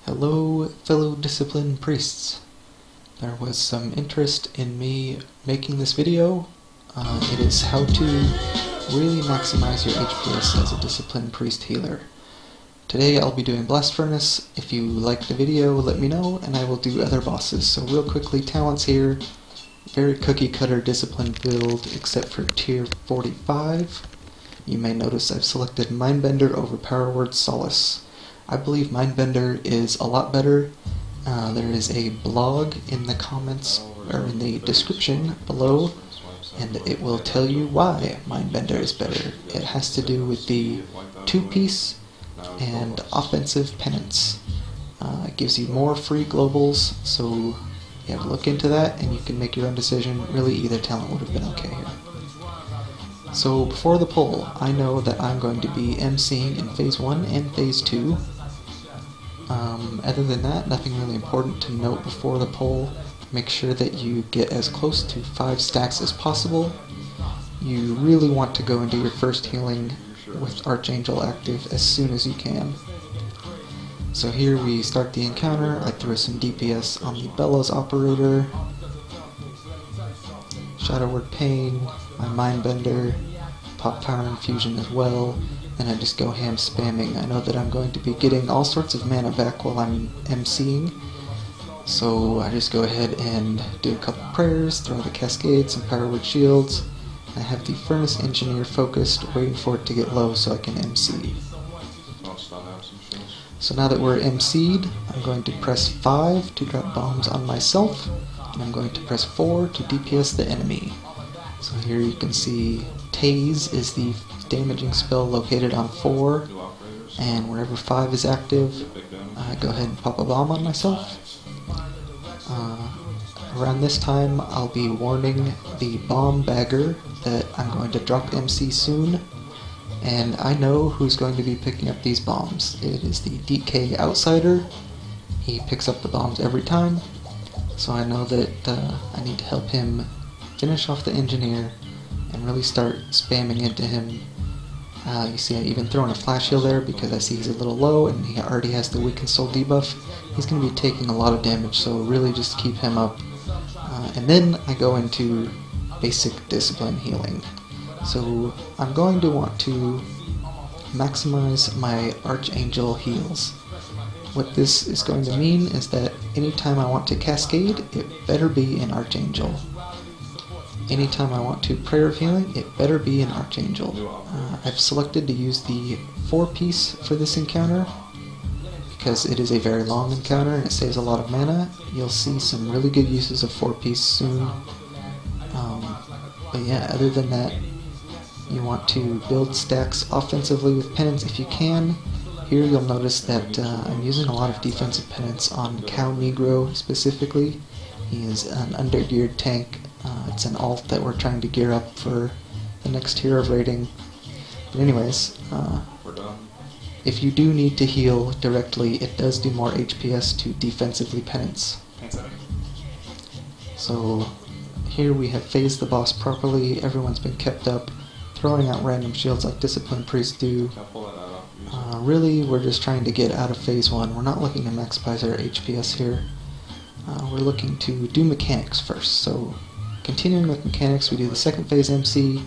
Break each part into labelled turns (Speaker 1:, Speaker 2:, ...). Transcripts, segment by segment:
Speaker 1: Hello, fellow discipline priests. There was some interest in me making this video. It is how to really maximize your HPS as a discipline priest healer. Today I'll be doing Blast Furnace. If you like the video, let me know, and I will do other bosses. So real quickly, talents here. Very cookie cutter discipline build, except for tier 45. You may notice I've selected Mindbender over Power Word Solace. I believe Mindbender is a lot better. There is a blog in the comments, or in the description below, and it will tell you why Mindbender is better. It has to do with the two-piece and offensive penance. It gives you more free globals, so you have to look into that and you can make your own decision. Really, either talent would have been okay here. So before the poll, I know that I'm going to be MCing in Phase 1 and Phase 2. Other than that, nothing really important to note before the poll. Make sure that you get as close to 5 stacks as possible. You really want to go into your first healing with Archangel active as soon as you can. So here we start the encounter. I threw some DPS on the Bellows operator, Shadow Word Pain, my Mindbender, pop Power Infusion as well, and I just go ham spamming. I know that I'm going to be getting all sorts of mana back while I'm MCing, so I just go ahead and do a couple prayers, throw the Cascades and Power Word Shields. I have the Furnace Engineer focused, waiting for it to get low so I can MC. So now that we're MC'd, I'm going to press 5 to drop bombs on myself, and I'm going to press 4 to DPS the enemy. So here you can see Tase is the damaging spell located on 4, and wherever 5 is active, I go ahead and pop a bomb on myself. Around this time, I'll be warning the bomb bagger that I'm going to drop MC soon, and I know who's going to be picking up these bombs. It is the DK Outsider. He picks up the bombs every time, so I know that I need to help him finish off the engineer and really start spamming into him. You see I even throw in a flash heal there because I see he's a little low and he already has the weakened soul debuff. He's going to be taking a lot of damage, so really just keep him up. And then I go into basic discipline healing. So I'm going to want to maximize my Archangel heals. What this is going to mean is that anytime I want to cascade, it better be an Archangel. Anytime I want to prayer of healing, it better be an Archangel. I've selected to use the 4-piece for this encounter because it is a very long encounter and it saves a lot of mana. You'll see some really good uses of 4-piece soon. But yeah, other than that, you want to build stacks offensively with penance if you can. Here you'll notice that I'm using a lot of defensive penance on Cow Negro specifically. He is an undergeared tank. It's an alt that we're trying to gear up for the next tier of rating. But anyways, if you do need to heal directly, it does do more HPS to defensively penance. So here we have phased the boss properly. Everyone's been kept up, throwing out random shields like Discipline Priests do. Really, we're just trying to get out of Phase 1. We're not looking to maximize our HPS here. We're looking to do mechanics first. So continuing with mechanics, we do the second phase MC,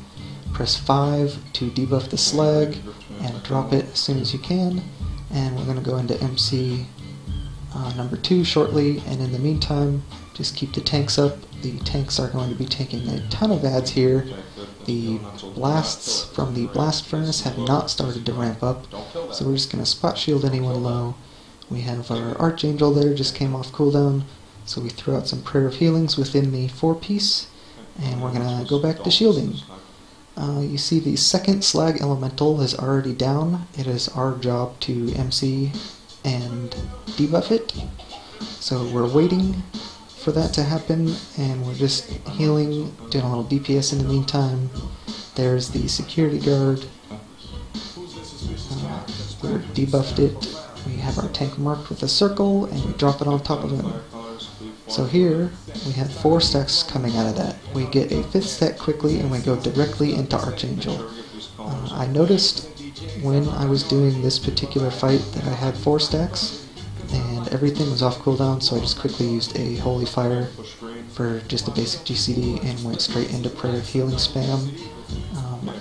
Speaker 1: press 5 to debuff the slag, and drop it as soon as you can. And we're going to go into MC number 2 shortly, and in the meantime, just keep the tanks up. The tanks are going to be taking a ton of ads here. The blasts from the Blast Furnace have not started to ramp up, so we're just going to spot shield anyone low. We have our Archangel there, just came off cooldown, so we threw out some prayer of healings within the 4-piece, and we're going to go back to shielding. You see the second slag elemental is already down. It is our job to MC and debuff it. So we're waiting for that to happen, and we're just healing, doing a little DPS in the meantime. There's the security guard. We debuffed it. We have our tank marked with a circle, and we drop it on top of him. So here, we have 4 stacks coming out of that. We get a 5th stack quickly, and we go directly into Archangel. I noticed when I was doing this particular fight that I had 4 stacks, and everything was off cooldown, so I just quickly used a Holy Fire for just a basic GCD and went straight into Prayer of Healing spam.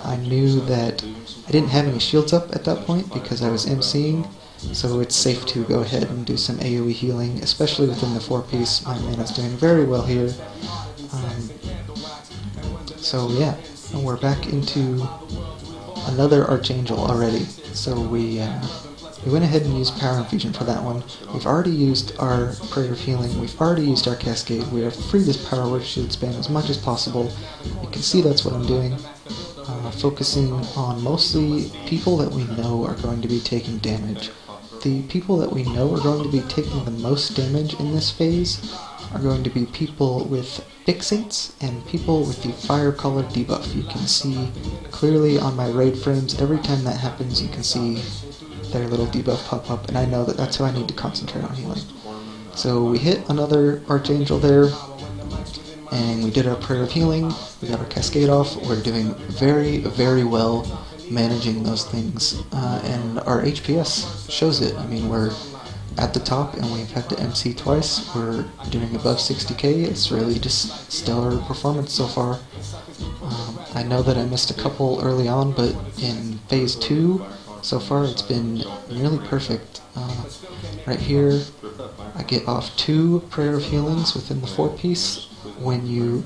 Speaker 1: I knew that I didn't have any shields up at that point because I was MCing, so it's safe to go ahead and do some AoE healing, especially within the 4-piece. My mana's doing very well here. So yeah, we're back into another Archangel already. So we went ahead and used Power Infusion for that one. We've already used our Prayer of Healing, we've already used our Cascade. We are free this Power Word Shield spam as much as possible. You can see that's what I'm doing. Focusing on mostly people that we know are going to be taking damage. The people that we know are going to be taking the most damage in this phase are going to be people with fixates and people with the fire color debuff. You can see clearly on my raid frames, every time that happens you can see their little debuff pop up, and I know that that's who I need to concentrate on healing. So we hit another Archangel there, and we did our Prayer of Healing, we got our Cascade off. We're doing very, very well managing those things, and our HPS shows it. I mean, we're at the top and we've had to MC twice. We're doing above 60k. It's really just stellar performance so far. I know that I missed a couple early on, but in phase 2 so far it's been nearly perfect. Right here I get off 2 Prayer of Healings within the 4-piece. When you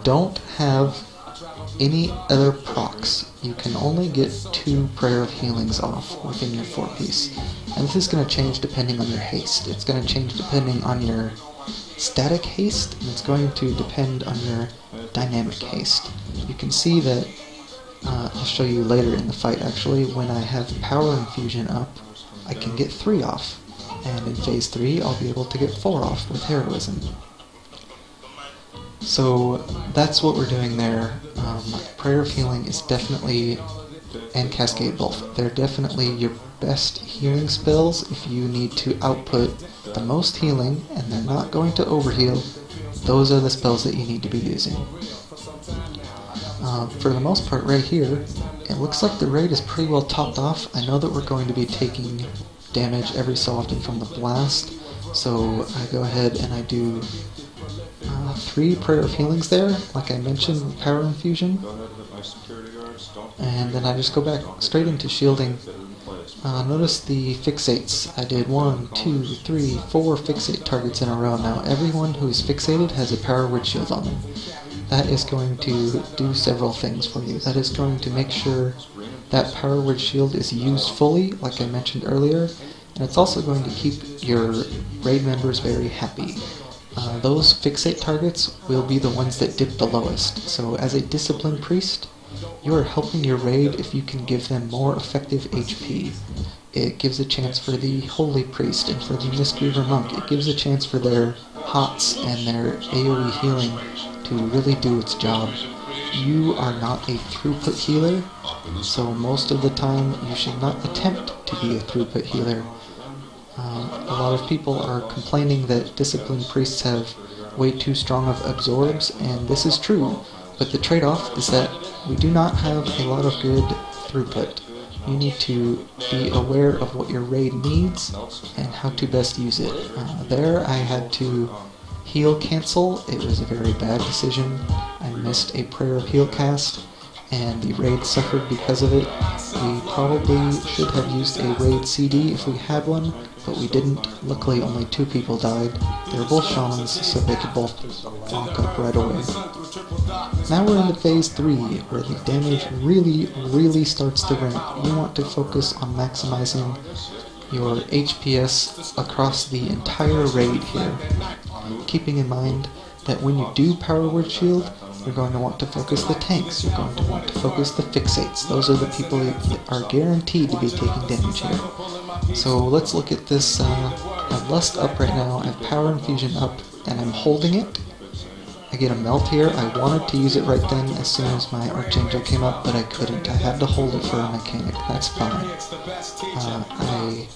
Speaker 1: don't have any other procs, you can only get 2 Prayer of Healings off within your 4-piece. And this is going to change depending on your haste. It's going to change depending on your static haste, and it's going to depend on your dynamic haste. You can see that, I'll show you later in the fight actually, when I have Power Infusion up, I can get 3 off. And in phase 3, I'll be able to get 4 off with Heroism. So that's what we're doing there. Prayer of Healing is definitely, and Cascade both, they're definitely your best healing spells if you need to output the most healing and they're not going to overheal. Those are the spells that you need to be using. For the most part right here, it looks like the raid is pretty well topped off. I know that we're going to be taking damage every so often from the blast, so I go ahead and I do 3 Prayer of Healings there, like I mentioned, with Power Infusion. And then I just go back straight into shielding. Notice the fixates. I did 1, 2, 3, 4 fixate targets in a row now. Everyone who is fixated has a Power Word Shield on them. That is going to do several things for you. That is going to make sure that Power Word Shield is used fully, like I mentioned earlier, and it's also going to keep your raid members very happy. Those fixate targets will be the ones that dip the lowest. So as a disciplined priest, you are helping your raid if you can give them more effective HP. It gives a chance for the Holy Priest and for the Mistweaver Monk. It gives a chance for their HOTS and their AoE healing to really do its job. You are not a throughput healer, so most of the time you should not attempt to be a throughput healer. A lot of people are complaining that disciplined priests have way too strong of absorbs, and this is true, but the trade-off is that we do not have a lot of good throughput. You need to be aware of what your raid needs and how to best use it. There I had to heal cancel. It was a very bad decision. I missed a Prayer of Heal cast, and the raid suffered because of it. We probably should have used a raid CD if we had one, but we didn't. Luckily only 2 people died. They were both shamans, so they could both walk up right away. Now we're into phase 3, where the damage really starts to ramp. You want to focus on maximizing your HPS across the entire raid here, keeping in mind that when you do Power Word Shield, you're going to want to focus the tanks, you're going to want to focus the fixates. Those are the people that are guaranteed to be taking damage here. So let's look at this. I have Lust up right now, I have Power Infusion up, and I'm holding it. I get a melt here. I wanted to use it right then as soon as my Archangel came up, but I couldn't. I had to hold it for a mechanic. That's fine. I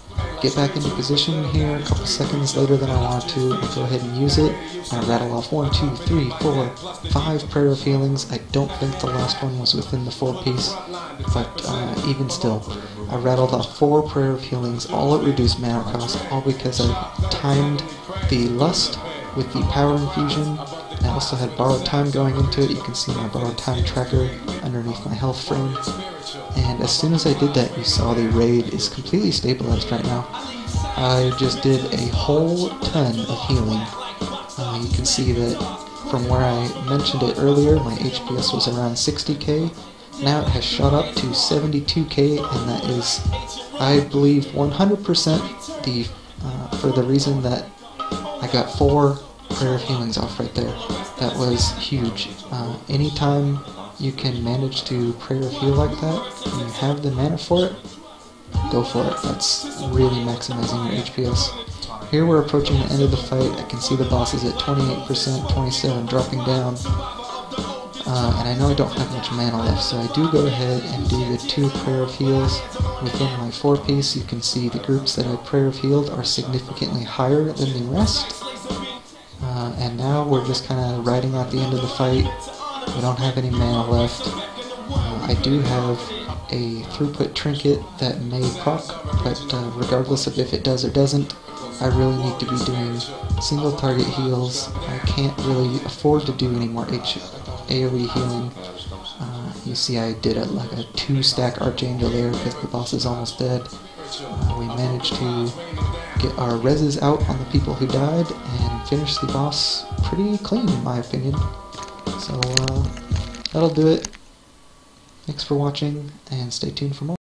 Speaker 1: get back into position here a couple seconds later than I wanted to. I go ahead and use it. I rattle off 1, 2, 3, 4, 5 Prayer of Healings. I don't think the last one was within the 4-piece, but even still, I rattled off 4 Prayer of Healings, all at reduced mana cost, all because I timed the Lust with the Power Infusion. I also had Borrowed Time going into it. You can see my Borrowed Time tracker underneath my health frame. And as soon as I did that, you saw the raid is completely stabilized right now. I just did a whole ton of healing. You can see that from where I mentioned it earlier, my HPS was around 60k. Now it has shot up to 72k, and that is, I believe, 100% for the reason that I got 4 Prayer of Healings off right there. That was huge. Anytime you can manage to Prayer of Heal like that, and you have the mana for it, go for it. That's really maximizing your HPS. Here we're approaching the end of the fight. I can see the boss is at 28%, 27, dropping down. And I know I don't have much mana left, so I do go ahead and do the 2 Prayer of Heals within my 4-piece. You can see the groups that I Prayer of Healed are significantly higher than the rest. And now we're just kind of riding out the end of the fight. We don't have any mana left. I do have a throughput trinket that may proc, but regardless of if it does or doesn't, I really need to be doing single target heals. I can't really afford to do any more AoE healing. You see I did like a 2-stack Archangel there because the boss is almost dead. We managed to get our reses out on the people who died and finish the boss pretty clean in my opinion. So that'll do it. Thanks for watching and stay tuned for more.